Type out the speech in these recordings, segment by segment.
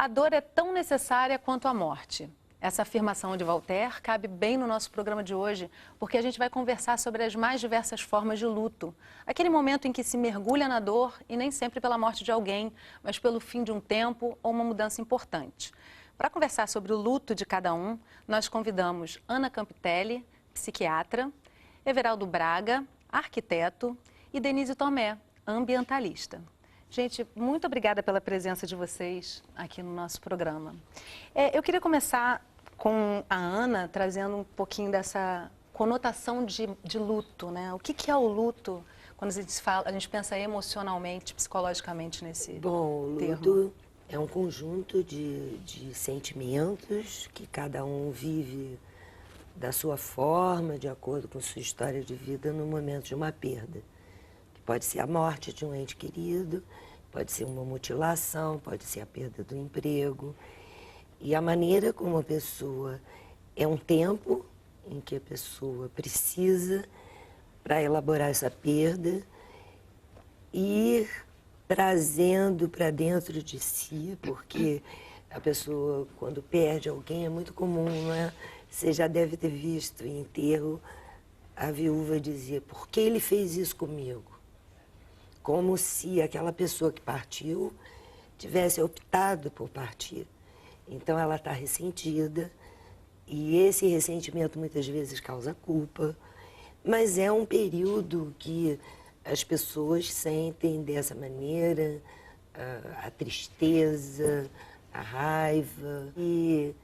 A dor é tão necessária quanto a morte. Essa afirmação de Voltaire cabe bem no nosso programa de hoje, porque a gente vai conversar sobre as mais diversas formas de luto. Aquele momento em que se mergulha na dor e nem sempre pela morte de alguém, mas pelo fim de um tempo ou uma mudança importante. Para conversar sobre o luto de cada um, nós convidamos Ana Campitelli, psiquiatra, Everaldo Braga, arquiteto, e Denise Tomé, ambientalista. Gente, muito obrigada pela presença de vocês aqui no nosso programa. Eu queria começar com a Ana, trazendo um pouquinho dessa conotação de luto, né? O que é o luto quando a gente pensa emocionalmente, psicologicamente nesse termo? Bom, o luto é um conjunto de sentimentos que cada um vive da sua forma, de acordo com sua história de vida no momento de uma perda. Pode ser a morte de um ente querido, pode ser uma mutilação, pode ser a perda do emprego. E a maneira como a pessoa... É um tempo em que a pessoa precisa para elaborar essa perda e ir trazendo para dentro de si, porque a pessoa, quando perde alguém, é muito comum, não é? Você já deve ter visto em enterro a viúva dizer: por que ele fez isso comigo? Como se aquela pessoa que partiu tivesse optado por partir. Então ela está ressentida e esse ressentimento muitas vezes causa culpa, mas é um período que as pessoas sentem dessa maneira a tristeza, a raiva e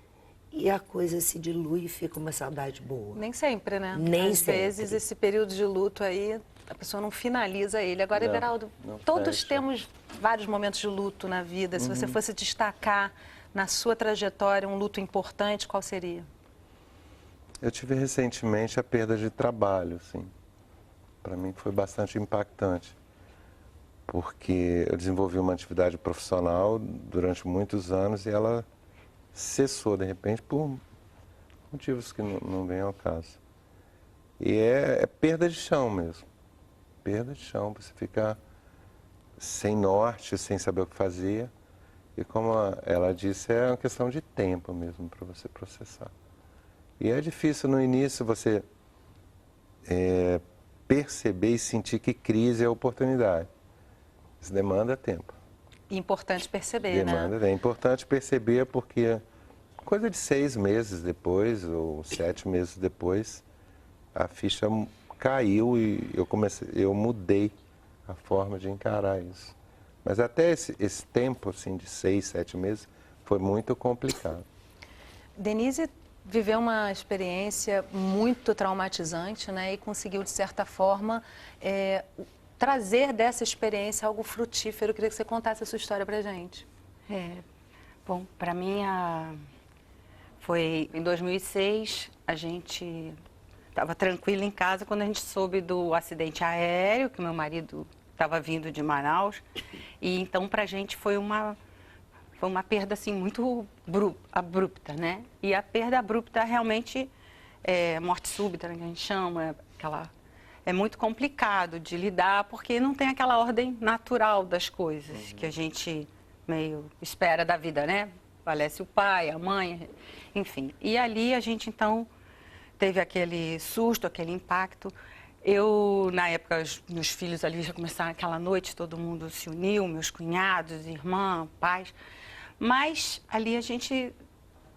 a coisa se dilui e fica uma saudade boa. Nem sempre, né? Nem Às sempre. vezes esse período de luto aí, a pessoa não finaliza ele. Agora, Everaldo, todos temos vários momentos de luto na vida. Se você fosse destacar na sua trajetória um luto importante, qual seria? Eu tive recentemente a perda de trabalho, assim. Para mim foi bastante impactante, porque eu desenvolvi uma atividade profissional durante muitos anos e ela cessou, de repente, por motivos que não vêm ao caso. E é perda de chão mesmo. Perda de chão, você ficar sem norte, sem saber o que fazer. E como ela disse, é uma questão de tempo mesmo para você processar. E é difícil no início você perceber e sentir que crise é oportunidade. Isso demanda tempo. Importante perceber, né? É importante perceber porque coisa de 6 meses depois ou 7 meses depois, a ficha caiu e eu mudei a forma de encarar isso. Mas até esse tempo assim, de 6, 7 meses foi muito complicado. Denise viveu uma experiência muito traumatizante, né? E conseguiu, de certa forma, trazer dessa experiência algo frutífero. Eu queria que você contasse a sua história pra gente. Bom, para mim foi em 2006, a gente estava tranquila em casa quando a gente soube do acidente aéreo, que meu marido estava vindo de Manaus. E então para a gente foi uma perda assim muito abrupta, né? E a perda abrupta realmente é morte súbita, né, que a gente chama, é muito complicado de lidar, porque não tem aquela ordem natural das coisas que a gente meio espera da vida, né? Falece o pai, a mãe, enfim. E ali a gente, então, teve aquele susto, aquele impacto. Eu, na época, meus filhos ali já começaram aquela noite, todo mundo se uniu, meus cunhados, irmã, pais. Mas ali a gente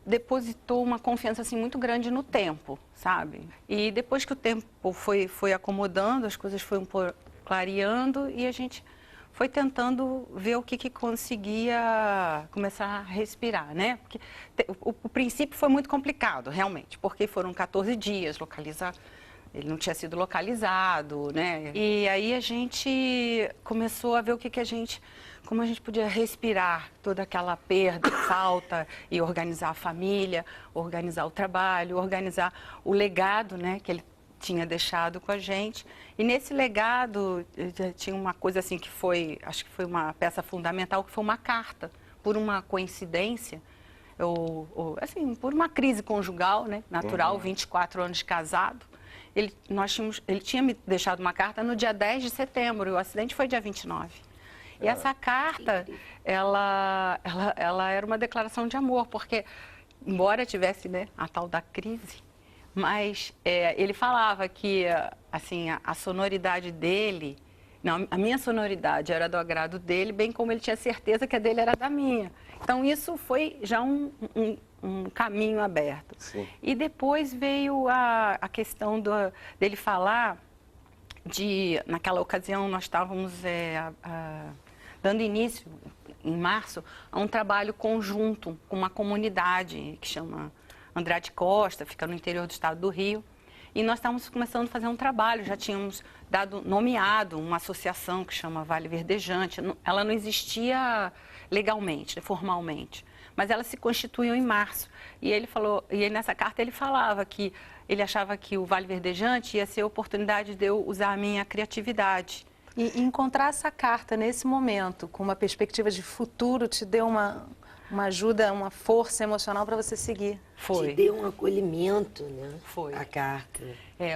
depositou uma confiança assim muito grande no tempo, sabe? E depois que o tempo foi acomodando, as coisas foram clareando e a gente foi tentando ver o que conseguia começar a respirar, né? Porque o princípio foi muito complicado, realmente, porque foram 14 dias localizar. Ele não tinha sido localizado, né? E aí a gente começou a ver como a gente podia respirar toda aquela perda, falta, e organizar a família, organizar o trabalho, organizar o legado, né, que ele tinha deixado com a gente. E nesse legado tinha uma coisa assim que acho que foi uma peça fundamental, que foi uma carta, por uma coincidência, assim, por uma crise conjugal, né, natural, 24 anos de casado. Ele tinha me deixado uma carta no dia 10 de setembro, e o acidente foi dia 29. E essa carta, ela era uma declaração de amor, porque, embora tivesse, né, a tal da crise, mas ele falava que, assim, a sonoridade dele, não, a minha sonoridade era do agrado dele, bem como ele tinha certeza que a dele era da minha. Então, isso foi já um caminho aberto. Sim. E depois veio a questão dele falar naquela ocasião, nós estávamos dando início, em março, a um trabalho conjunto com uma comunidade que chama Andrade Costa, fica no interior do estado do Rio. E nós estávamos começando a fazer um trabalho, já tínhamos nomeado uma associação que chama Vale Verdejante. Ela não existia legalmente, formalmente, mas ela se constituiu em março. E ele falou, e nessa carta ele falava que ele achava que o Vale Verdejante ia ser a oportunidade de eu usar a minha criatividade. E encontrar essa carta nesse momento, com uma perspectiva de futuro, te deu uma ajuda, uma força emocional para você seguir. Foi. Te deu um acolhimento, né? Foi. A carta.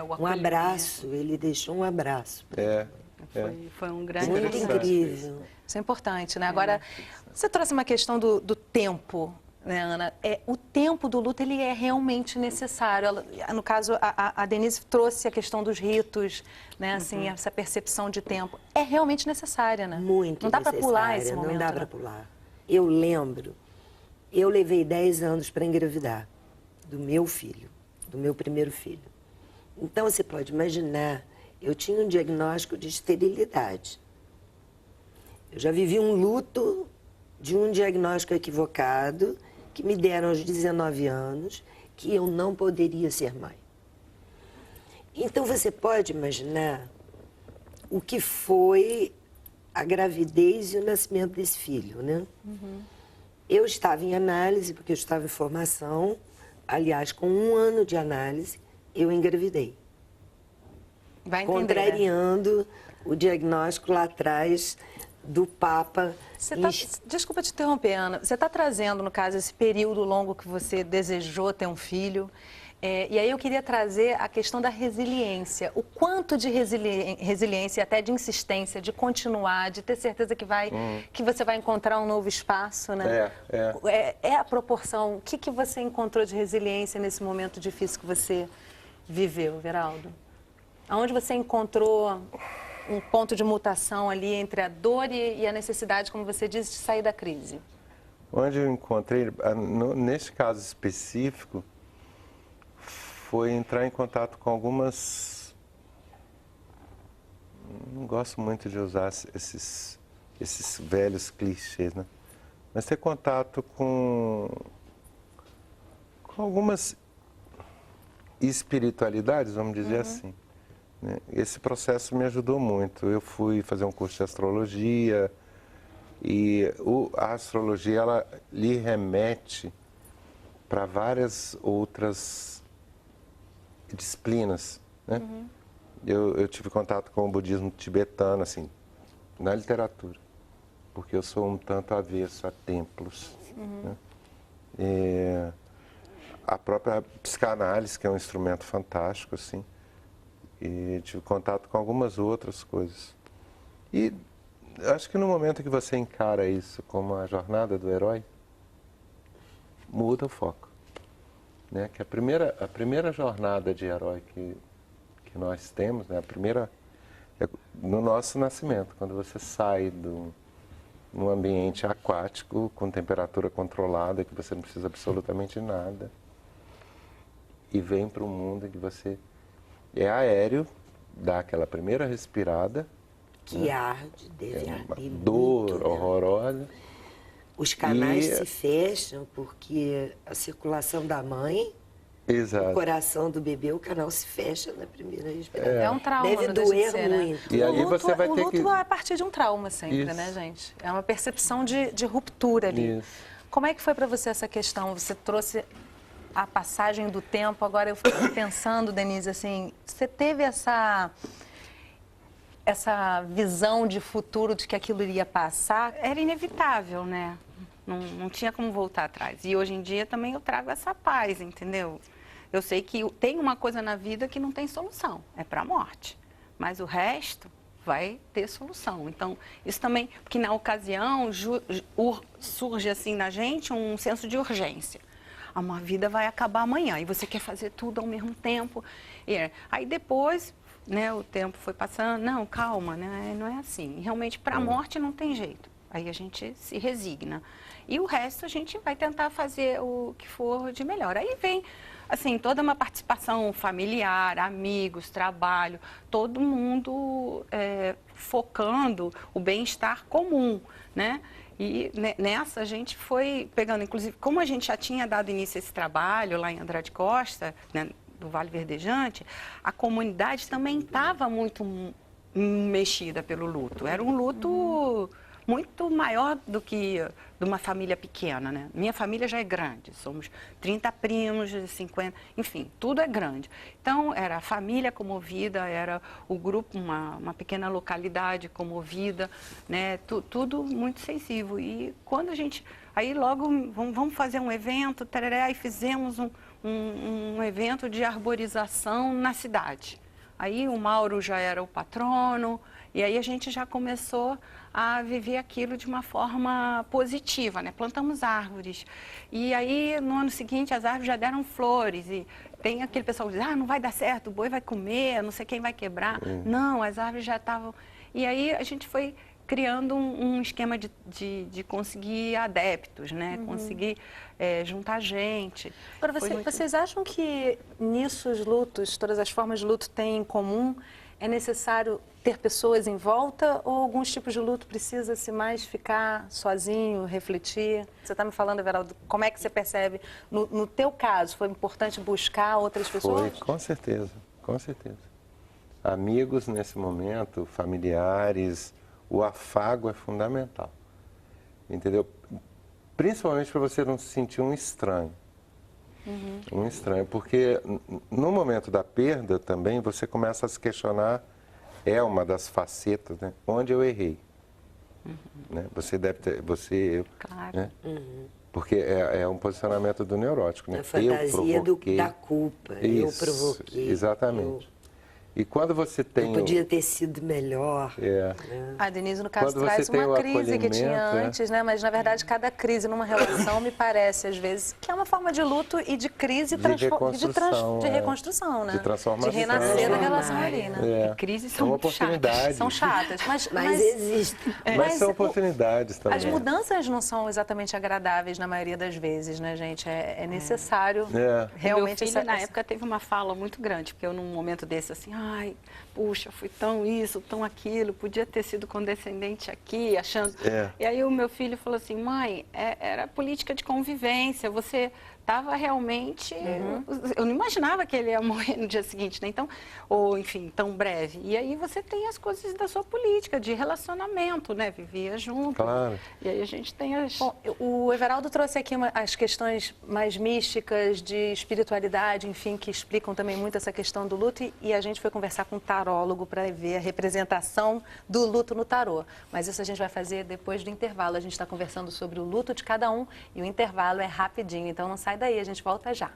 O um abraço, ele deixou um abraço. Foi um grande Muito incrível. Isso é importante, né? Agora, você trouxe uma questão do tempo, né, Ana? O tempo do luto, ele é realmente necessário. No caso, a Denise trouxe a questão dos ritos, né? Assim, essa percepção de tempo. É realmente necessária, né? Muito Não dá para pular esse momento. Não dá né? para pular. Eu lembro, eu levei 10 anos para engravidar do meu filho, do meu primeiro filho. Então, você pode imaginar, eu tinha um diagnóstico de esterilidade. Eu já vivi um luto de um diagnóstico equivocado que me deram aos 19 anos, que eu não poderia ser mãe. Então, você pode imaginar o que foi a gravidez e o nascimento desse filho, né? Eu estava em análise, porque eu estava em formação. Aliás, com 1 ano de análise, eu engravidei. Vai entender, contrariando o diagnóstico lá atrás do Papa. Desculpa te interromper, Ana. Você está trazendo, no caso, esse período longo que você desejou ter um filho. E aí eu queria trazer a questão da resiliência. O quanto de resiliência, até de insistência, de continuar, de ter certeza que você vai encontrar um novo espaço, né? É a proporção. O que você encontrou de resiliência nesse momento difícil que você viveu, Veraldo? Aonde você encontrou um ponto de mutação ali entre a dor e a necessidade, como você disse, de sair da crise? Onde eu encontrei, neste caso específico, foi entrar em contato com algumas... Não gosto muito de usar esses velhos clichês, né? Mas ter contato com algumas espiritualidades, vamos dizer assim. Né? Esse processo me ajudou muito. Eu fui fazer um curso de astrologia e a astrologia, ela lhe remete para várias outras disciplinas, né? Eu tive contato com o budismo tibetano, assim, na literatura, porque eu sou um tanto avesso a templos, né? A própria psicanálise, que é um instrumento fantástico, assim, e tive contato com algumas outras coisas. E acho que no momento que você encara isso como a jornada do herói, muda o foco. Né? Que a primeira jornada de herói que nós temos, né? A primeira é no nosso nascimento, quando você sai num ambiente aquático, com temperatura controlada, que você não precisa absolutamente nada, e vem para o mundo em que você é aéreo, dá aquela primeira respirada, que arde, deve arder dor muito, né? horrorosa. Os canais se fecham porque a circulação da mãe, exato, o coração do bebê, o canal se fecha na primeira respiração. É um trauma, deve não deixa de doer ser, né? muito. E aí você vai o ter luto que... é a partir de um trauma sempre, Isso. né, gente? É uma percepção de ruptura ali. Isso. Como é que foi para você essa questão? Você trouxe a passagem do tempo, agora eu fico pensando, Denise, assim, você teve essa visão de futuro de que aquilo iria passar? Era inevitável, né? Não tinha como voltar atrás. E hoje em dia também eu trago essa paz, entendeu? Eu sei que tem uma coisa na vida que não tem solução, é para a morte. Mas o resto vai ter solução. Então, isso também, porque na ocasião surge assim na gente um senso de urgência. Uma vida vai acabar amanhã e você quer fazer tudo ao mesmo tempo. Aí depois, né, o tempo foi passando, não, calma, né, não é assim. Realmente, para a morte não tem jeito. Aí a gente se resigna. E o resto a gente vai tentar fazer o que for de melhor. Aí vem, assim, toda uma participação familiar, amigos, trabalho, todo mundo focando o bem-estar comum, né? E nessa a gente foi pegando, inclusive, como a gente já tinha dado início a esse trabalho lá em Andrade Costa, né, do Vale Verdejante, a comunidade também estava muito mexida pelo luto. Era um luto muito maior do que de uma família pequena, né? Minha família já é grande, somos 30 primos, 50, enfim, tudo é grande. Então, era a família comovida, era o grupo, uma pequena localidade comovida, né? Tudo muito sensível. E quando a gente... Aí logo, vamos fazer um evento, tarará, e fizemos um evento de arborização na cidade. Aí o Mauro já era o patrono, e aí a gente já começou a viver aquilo de uma forma positiva, né? Plantamos árvores. E aí, no ano seguinte, as árvores já deram flores. E tem aquele pessoal que diz, não vai dar certo, o boi vai comer, não sei quem vai quebrar. Não, as árvores já estavam... E aí a gente foi criando um esquema de conseguir adeptos, né? Conseguir juntar gente. Agora, vocês acham que nisso os lutos, todas as formas de luto têm em comum? É necessário ter pessoas em volta ou alguns tipos de luto precisa-se mais ficar sozinho, refletir? Você está me falando, Everaldo, como é que você percebe? No teu caso, foi importante buscar outras pessoas? Foi, com certeza, com certeza. Amigos nesse momento, familiares, o afago é fundamental, entendeu? Principalmente para você não se sentir um estranho. Um estranho, porque no momento da perda também você começa a se questionar, é uma das facetas, né? Onde eu errei. Né? Você deve ter, eu, claro. Né? Porque é um posicionamento do neurótico, né? A fantasia da culpa, Isso, eu provoquei. Exatamente. E quando você tem... Eu podia ter sido melhor. A Denise, no caso, Quando traz você tem uma o crise que tinha antes, né? Mas, na verdade, cada crise numa relação me parece, às vezes, que é uma forma de luto e de crise de reconstrução, de reconstrução, né? De transformação. De renascer da relação ali, né? Crises São são oportunidades. chatas. São chatas, Mas existem. Mas são oportunidades também. As mudanças não são exatamente agradáveis na maioria das vezes, né, gente? É necessário realmente... Meu filho, na época, teve uma fala muito grande, porque eu, num momento desse, assim, puxa, fui tão isso, tão aquilo, podia ter sido condescendente aqui, achando... E aí o meu filho falou assim, mãe, era política de convivência, você estava realmente... Eu não imaginava que ele ia morrer no dia seguinte, né? Então, ou enfim, tão breve. E aí você tem as coisas da sua política, de relacionamento, né? Vivia junto. Claro. E aí a gente tem as... Bom, o Everaldo trouxe aqui as questões mais místicas, de espiritualidade, enfim, que explicam também muito essa questão do luto. E a gente foi conversar com um tarólogo para ver a representação do luto no tarô. Mas isso a gente vai fazer depois do intervalo. A gente está conversando sobre o luto de cada um e o intervalo é rapidinho. Então não sai daí, a gente volta já.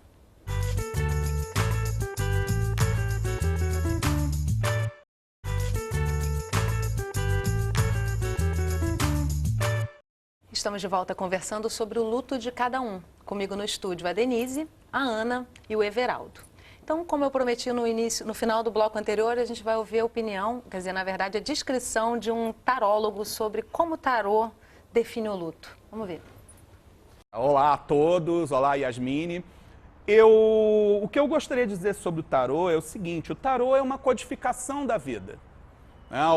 Estamos de volta conversando sobre o luto de cada um. Comigo no estúdio a Denise, a Ana e o Everaldo. Então, como eu prometi no final do bloco anterior, a gente vai ouvir a opinião, quer dizer, na verdade, a descrição de um tarólogo sobre como o tarô define o luto. Vamos ver. Olá a todos, olá Yasmine. O que eu gostaria de dizer sobre o tarô é o seguinte, o tarô é uma codificação da vida.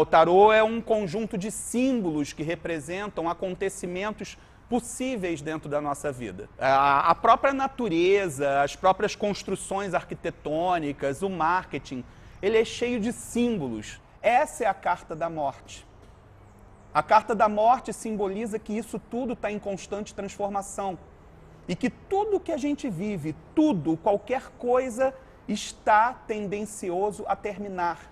O tarô é um conjunto de símbolos que representam acontecimentos possíveis dentro da nossa vida. A própria natureza, as próprias construções arquitetônicas, o marketing, ele é cheio de símbolos. Essa é a carta da morte. A carta da morte simboliza que isso tudo está em constante transformação e que tudo que a gente vive, qualquer coisa, está tendencioso a terminar.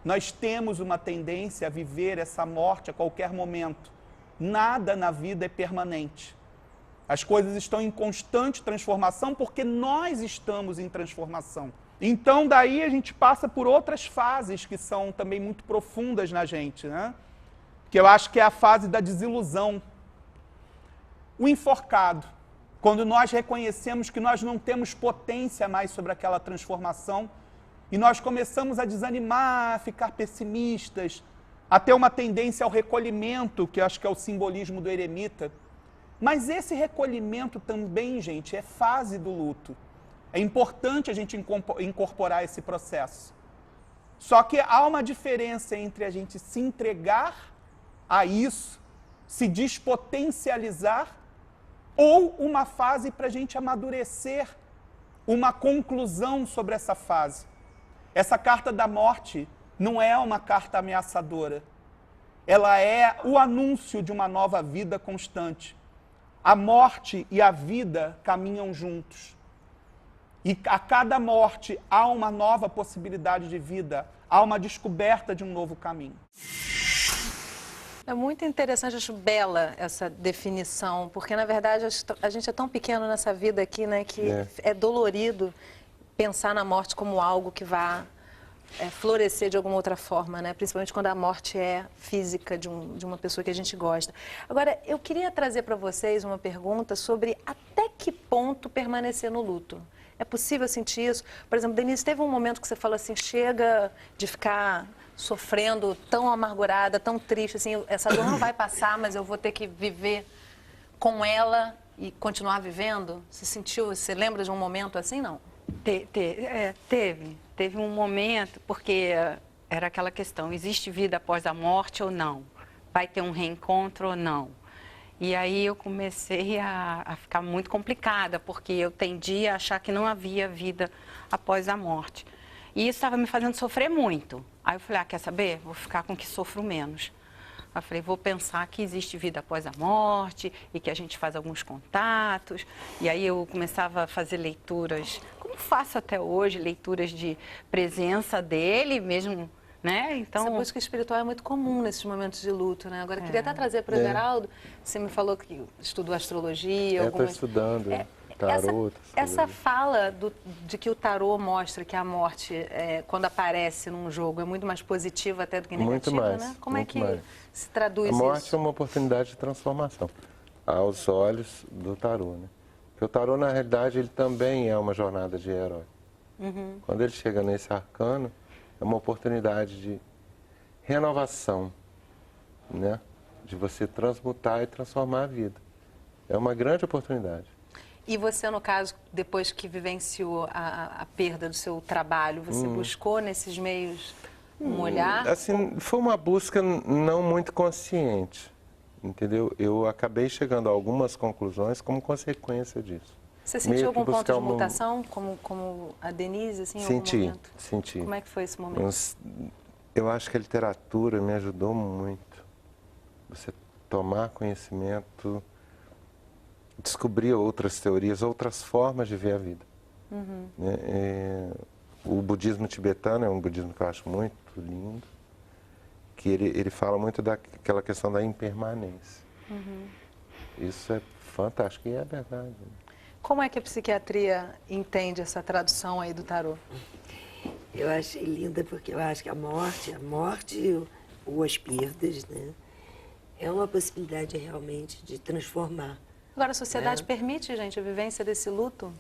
Nós temos uma tendência a viver essa morte a qualquer momento. Nada na vida é permanente. As coisas estão em constante transformação porque nós estamos em transformação. Então, daí a gente passa por outras fases que são também muito profundas na gente, né? Que eu acho que é a fase da desilusão. O enforcado, quando nós reconhecemos que nós não temos potência mais sobre aquela transformação e nós começamos a desanimar, a ficar pessimistas, a ter uma tendência ao recolhimento, que eu acho que é o simbolismo do eremita. Mas esse recolhimento também, gente, é fase do luto. É importante a gente incorporar esse processo. Só que há uma diferença entre a gente se entregar a isso, se despotencializar, ou uma fase para a gente amadurecer, uma conclusão sobre essa fase. Essa carta da morte não é uma carta ameaçadora. Ela é o anúncio de uma nova vida constante. A morte e a vida caminham juntos. E a cada morte há uma nova possibilidade de vida, há uma descoberta de um novo caminho. É muito interessante, acho bela essa definição, porque na verdade a gente é tão pequeno nessa vida aqui, né, que é dolorido pensar na morte como algo que vá florescer de alguma outra forma, né? Principalmente quando a morte é física de uma pessoa que a gente gosta. Agora, eu queria trazer para vocês uma pergunta sobre até que ponto permanecer no luto. É possível sentir isso? Por exemplo, Denise, teve um momento que você falou assim, chega de ficar sofrendo, tão amargurada, tão triste, assim, essa dor não vai passar, mas eu vou ter que viver com ela e continuar vivendo? Você sentiu, você lembra de um momento assim, não? Teve um momento, porque era aquela questão, existe vida após a morte ou não? Vai ter um reencontro ou não? E aí eu comecei a ficar muito complicada, porque eu tendia a achar que não havia vida após a morte. E isso estava me fazendo sofrer muito. Aí eu falei, quer saber? Vou ficar com o que sofro menos. Aí eu falei, vou pensar que existe vida após a morte e que a gente faz alguns contatos. E aí eu começava a fazer leituras, como faço até hoje, leituras de presença dele mesmo, né? Então, essa busca espiritual é muito comum nesses momentos de luto, né? Agora, queria até trazer para o Geraldo, você me falou que estudou astrologia. Estou estudando tarô. Essa fala de que o tarô mostra que a morte, quando aparece num jogo, é muito mais positiva até do que negativa, muito mais, né? Como é que mais. se traduz isso? A morte é uma oportunidade de transformação, aos olhos do tarô, né? Porque o tarô, na realidade, ele também é uma jornada de herói. Uhum. Quando ele chega nesse arcano, é uma oportunidade de renovação, né? De você transmutar e transformar a vida. É uma grande oportunidade. E você, no caso, depois que vivenciou a perda do seu trabalho, você buscou nesses meios um olhar? Assim, foi uma busca não muito consciente, entendeu? Eu acabei chegando a algumas conclusões como consequência disso. Você sentiu algum ponto de mutação, como a Denise, assim, em algum momento? Senti. Como é que foi esse momento? Eu acho que a literatura me ajudou muito. Você tomar conhecimento, descobrir outras teorias, outras formas de ver a vida. Uhum. O budismo tibetano é um budismo que eu acho muito lindo, que ele fala muito daquela questão da impermanência. Uhum. Isso é fantástico e é verdade. Como é que a psiquiatria entende essa tradução aí do tarô? Eu achei linda porque eu acho que a morte ou as perdas, né, é uma possibilidade realmente de transformar. Agora, a sociedade permite, gente, a vivência desse luto?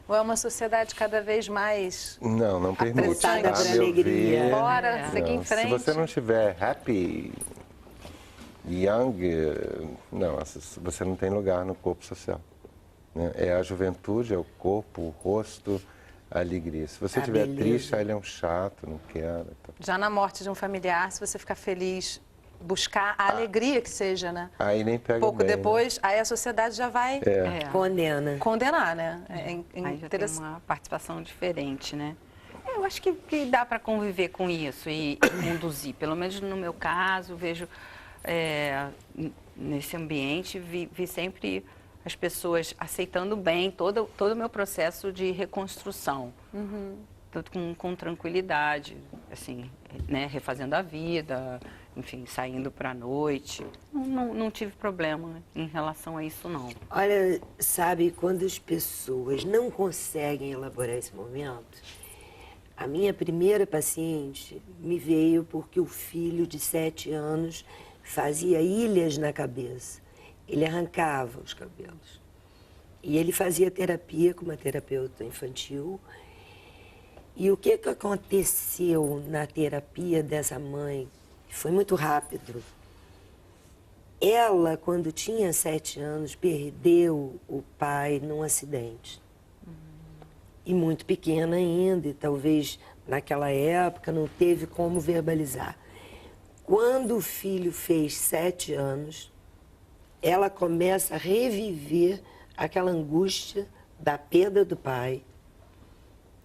Ou é uma sociedade cada vez mais... Não permite. Apressada por alegria. Bora, seguir em frente. Se você não estiver happy, young, não, você não tem lugar no corpo social. Né? É a juventude, é o corpo, o rosto, a alegria. Se você estiver triste, ele é um chato, não quer. Tá. Já na morte de um familiar, se você ficar feliz, buscar a alegria que seja, né? Aí nem pega pouco bem, depois, né? Aí a sociedade já vai condenar, né? Aí já tem uma participação diferente, né? Eu acho que dá para conviver com isso e conduzir. Pelo menos no meu caso, vejo nesse ambiente, vi sempre as pessoas aceitando bem todo o meu processo de reconstrução. Uhum. Tudo com tranquilidade, assim, né? Refazendo a vida, enfim, saindo para a noite. Não tive problema em relação a isso, não. Olha, sabe, quando as pessoas não conseguem elaborar esse momento, A minha primeira paciente me veio porque o filho de 7 anos fazia ilhas na cabeça. Ele arrancava os cabelos. E ele fazia terapia com uma terapeuta infantil. E o que aconteceu na terapia dessa mãe? Foi muito rápido. Ela, quando tinha 7 anos, perdeu o pai num acidente. E muito pequena ainda, e talvez naquela época não teve como verbalizar. Quando o filho fez 7 anos, ela começa a reviver aquela angústia da perda do pai,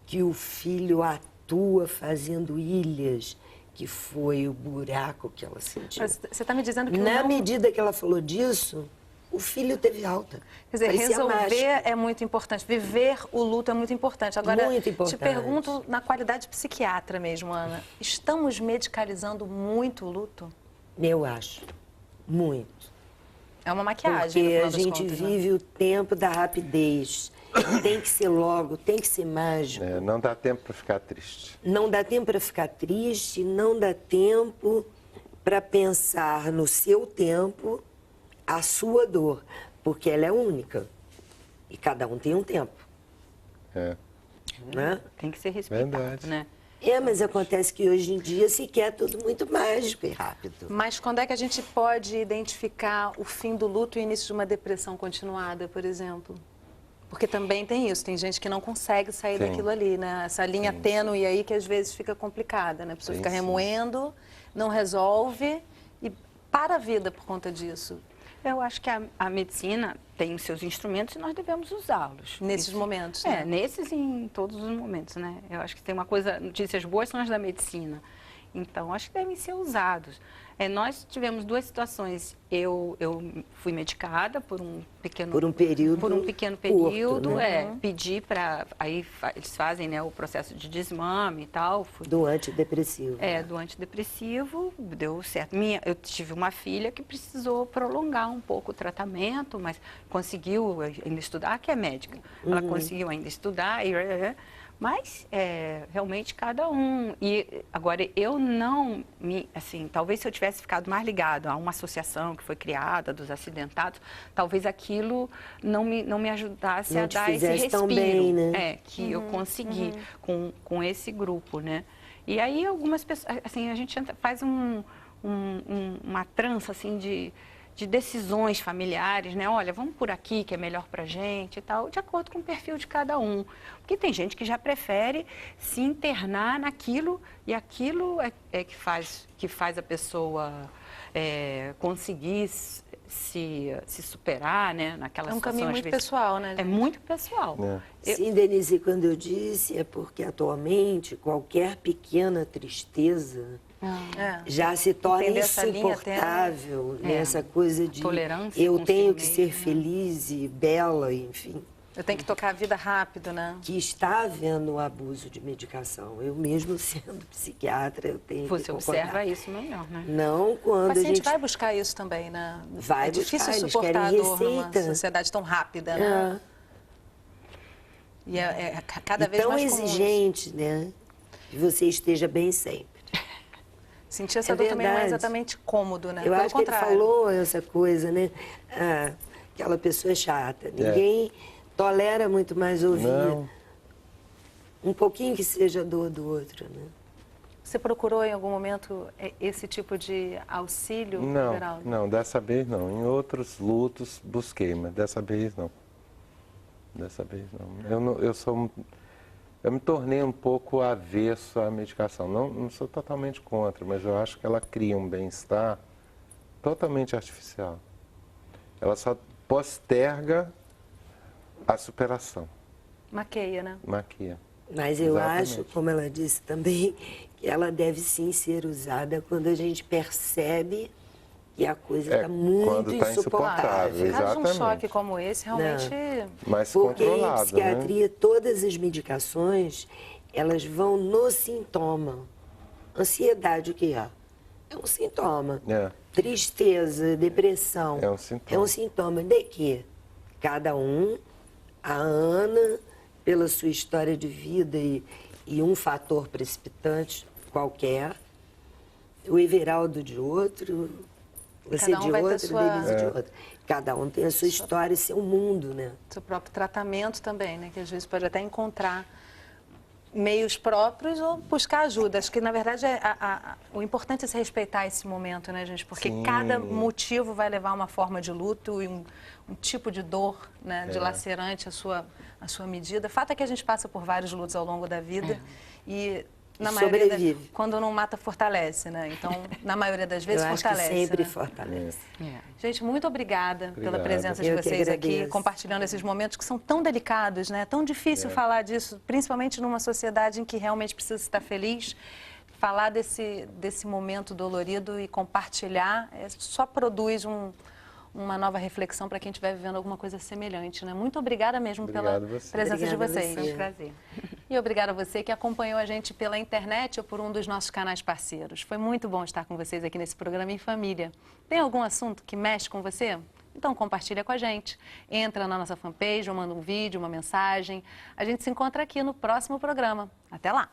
que o filho atua fazendo ilhas, que foi o buraco que ela sentiu. Mas você está me dizendo que Na não... medida que ela falou disso, o filho teve alta. Quer dizer, Parecia resolver mágico. é muito importante, viver o luto é muito importante. Agora, Muito importante. te pergunto na qualidade psiquiatra mesmo, Ana, estamos medicalizando muito o luto? Eu acho. Muito. É uma maquiagem, Porque no final a das gente contas, né? vive o tempo da rapidez. Tem que ser logo, tem que ser mágico. Não dá tempo para ficar triste. Não dá tempo para ficar triste, não dá tempo para pensar no seu tempo a sua dor, porque ela é única. E cada um tem um tempo, É. né? Tem que ser respeitado, Verdade. né? Mas acontece que hoje em dia se quer tudo muito mágico e rápido. Mas quando é que a gente pode identificar o fim do luto e o início de uma depressão continuada, por exemplo? Porque também tem isso, tem gente que não consegue sair Sim. daquilo ali, né? Essa linha tênue aí que às vezes fica complicada, né? A pessoa Sim, fica sim. remoendo, não resolve e para a vida por conta disso, Eu acho que a medicina tem os seus instrumentos e nós devemos usá-los. nesses Isso- momentos. Né? nesses e em todos os momentos, né? Eu acho que tem uma coisa, notícias boas são as da medicina. Então, acho que devem ser usados. Nós tivemos 2 situações. Eu fui medicada por um pequeno... Por um período Por um pequeno curto, período, né? pedi para... Aí eles fazem, né, o processo de desmame e tal. Fui Do antidepressivo. do antidepressivo, deu certo. Eu tive uma filha que precisou prolongar um pouco o tratamento, mas conseguiu ainda estudar, que é médica. Ela conseguiu ainda estudar, mas realmente cada um. E agora, eu não me, assim, talvez se eu tivesse ficado mais ligado a uma associação que foi criada dos acidentados, talvez aquilo não me ajudasse Não a te dar esse fizesse respiro. tão bem, né? Que eu consegui com esse grupo, né? E aí algumas pessoas, assim, a gente faz uma trança, assim, de decisões familiares, né? Olha, vamos por aqui que é melhor pra gente e tal, de acordo com o perfil de cada um. Porque tem gente que já prefere se internar naquilo e aquilo que faz a pessoa conseguir se superar, né? Naquela É um situação, caminho às muito vezes. pessoal, né? É muito pessoal. Sim, Denise, quando eu disse, é porque atualmente qualquer pequena tristeza já se torna Entender essa linha insuportável, nessa coisa de Tolerância eu tenho consigo que ser mesmo, né? feliz e bela, enfim. Eu tenho que tocar a vida rápido, né? Que está havendo o abuso de medicação. Eu mesmo sendo psiquiatra, eu tenho Você que concordar. observa isso melhor, né? Não O quando a paciente gente... vai buscar isso também, né? Vai é difícil buscar, eles suportar a querem dor numa receita. sociedade tão rápida, né? E é cada vez tão mais comum isso. exigente, né? Que você esteja bem sempre. Sentir essa É dor também não é verdade. exatamente cômodo, né? Eu Pelo acho que ele contrário. falou essa coisa, né? Aquela pessoa chata. Ninguém tolera muito mais ouvir Não. um pouquinho que seja a dor do outro, né? Você procurou em algum momento esse tipo de auxílio, Geraldo? Não, dessa vez não. Em outros lutos busquei, mas dessa vez não. Dessa vez não. Eu me tornei um pouco avesso à medicação. Não sou totalmente contra, mas eu acho que ela cria um bem-estar totalmente artificial. Ela só posterga a superação. Maqueia, né? Maquia. Mas eu Exatamente. acho, como ela disse também, que ela deve sim ser usada quando a gente percebe que a coisa está muito quando tá insuportável. insuportável. Caso de um Exatamente. choque como esse, realmente... Mais Porque em controlado, né? psiquiatria, todas as medicações, elas vão no sintoma. Ansiedade, o que é? É um sintoma. É. Tristeza, depressão. É um sintoma. É um sintoma de quê? Cada um, a Ana, pela sua história de vida e um fator precipitante qualquer, o Everaldo de outro, você Cada um de vai ter outro, sua- Denise de outro. Cada um tem a sua história e seu mundo, né? Seu próprio tratamento também, né? Que às vezes pode até encontrar meios próprios ou buscar ajuda. Acho que, na verdade, o importante é se respeitar esse momento, né, gente? Porque Sim. cada motivo vai levar a uma forma de luto e um tipo de dor, né, dilacerante à sua medida. O fato é que a gente passa por vários lutos ao longo da vida e... Na maioria Sobrevive. quando não mata, fortalece, né? Então, na maioria das vezes, Eu acho fortalece. que sempre né? fortalece. Gente, muito obrigada pela Obrigado. presença de Eu que vocês aqui, agradeço. compartilhando esses momentos que são tão delicados, né? Tão difícil falar disso, principalmente numa sociedade em que realmente precisa estar feliz. Falar desse momento dolorido e compartilhar só produz uma nova reflexão para quem estiver vivendo alguma coisa semelhante, né? Muito obrigada mesmo Obrigado pela a você. presença de Obrigada a vocês. você. Foi um prazer. E obrigada a você que acompanhou a gente pela internet ou por um dos nossos canais parceiros. Foi muito bom estar com vocês aqui nesse programa em família. Tem algum assunto que mexe com você? Então compartilha com a gente. Entra na nossa fanpage ou manda um vídeo, uma mensagem. A gente se encontra aqui no próximo programa. Até lá!